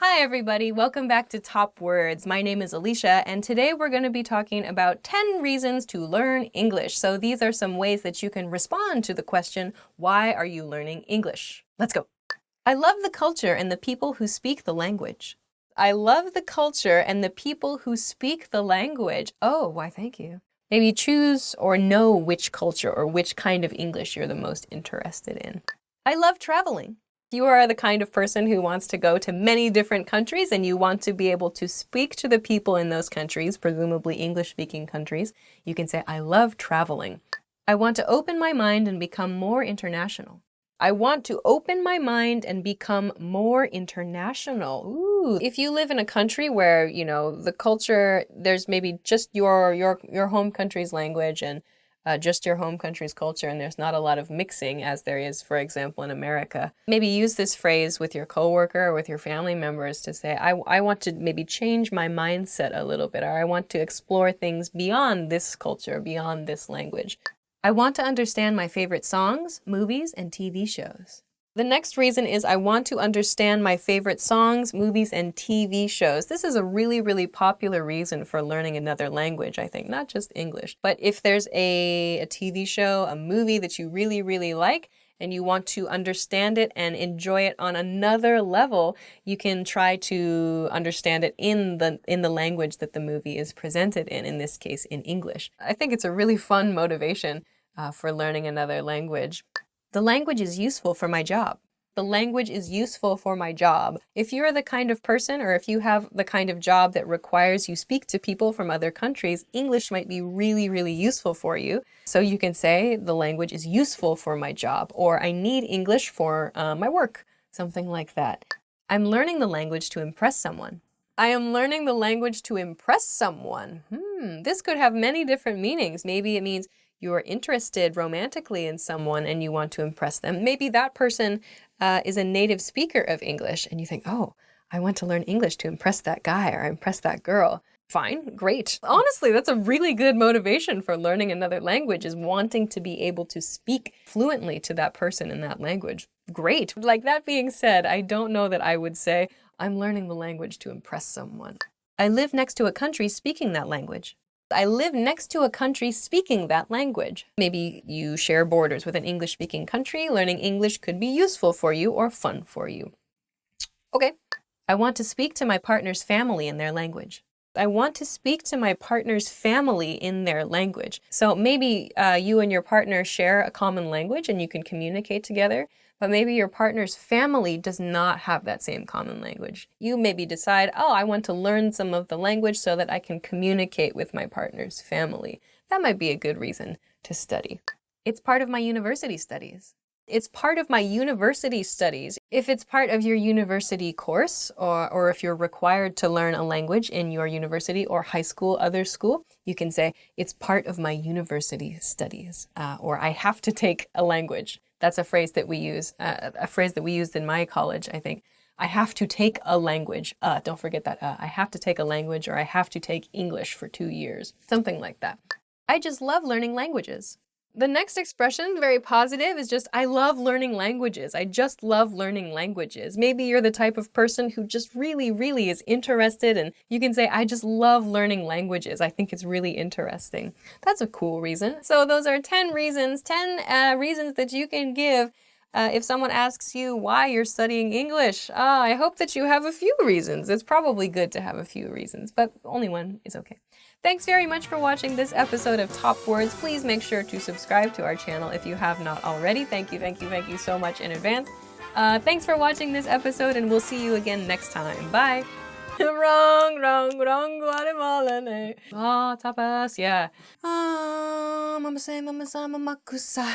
Hi everybody, welcome back to Top Words. My name is Alicia and today we're going to be talking about 10 reasons to learn English. So these are some ways that you can respond to the question, why are you learning English? Let's go. I love the culture and the people who speak the language. I love the culture and the people who speak the language. Oh, why thank you. Maybe choose or know which culture or which kind of English you're the most interested in. I love traveling. You are the kind of person who wants to go to many different countries and you want to be able to speak to the people in those countries, presumably English-speaking countries. You can say, I love traveling. I want to open my mind and become more international. I want to open my mind and become more international. Ooh. If you live in a country where, the culture, there's maybe just your home country's language and just your home country's culture, and there's not a lot of mixing as there is, for example, in America. Maybe use this phrase with your coworker or with your family members to say, I want to maybe change my mindset a little bit, or I want to explore things beyond this culture, beyond this language. I want to understand my favorite songs, movies, and TV shows. The next reason is I want to understand my favorite songs, movies, and TV shows. This is a really, really popular reason for learning another language, I think, not just English. But if there's a TV show, a movie that you really, really like, and you want to understand it and enjoy it on another level, you can try to understand it in the language that the movie is presented in this case, in English. I think it's a really fun motivation for learning another language. The language is useful for my job. The language is useful for my job. If you're the kind of person or if you have the kind of job that requires you speak to people from other countries, English might be really, really useful for you. So you can say the language is useful for my job, or I need English for my work, something like that. I'm learning the language to impress someone. I am learning the language to impress someone. This could have many different meanings. Maybe it means you are interested romantically in someone and you want to impress them. Maybe that person is a native speaker of English and you think, oh, I want to learn English to impress that guy or impress that girl. Fine, great. Honestly, that's a really good motivation for learning another language, is wanting to be able to speak fluently to that person in that language. Great. Like, that being said, I don't know that I would say I'm learning the language to impress someone. I live next to a country speaking that language. I live next to a country speaking that language. Maybe you share borders with an English-speaking country. Learning English could be useful for you or fun for you. Okay. I want to speak to my partner's family in their language. I want to speak to my partner's family in their language. So maybe you and your partner share a common language and you can communicate together, but maybe your partner's family does not have that same common language. You maybe decide, oh, I want to learn some of the language so that I can communicate with my partner's family. That might be a good reason to study. It's part of my university studies. It's part of my university studies. If it's part of your university course, or if you're required to learn a language in your university or high school, other school, you can say, it's part of my university studies, or I have to take a language. That's a phrase that we use, a phrase that we used in my college, I think. I have to take a language. Don't forget that. I have to take a language, or I have to take English for 2 years. Something like that. I just love learning languages. The next expression, very positive, is just, I love learning languages. I just love learning languages. Maybe you're the type of person who just really, really is interested, and you can say, I just love learning languages. I think it's really interesting. That's a cool reason. So those are 10 reasons, 10 reasons that you can give if someone asks you why you're studying English. I hope that you have a few reasons. It's probably good to have a few reasons, but only one is okay. Thanks very much for watching this episode of Top Words. Please make sure to subscribe to our channel if you have not already. Thank you so much in advance. Thanks for watching this episode, and we'll see you again next time. Bye. Wrong, Guatemalan, eh? Oh, tapas, yeah. Mama say, mama sa, mama kusa.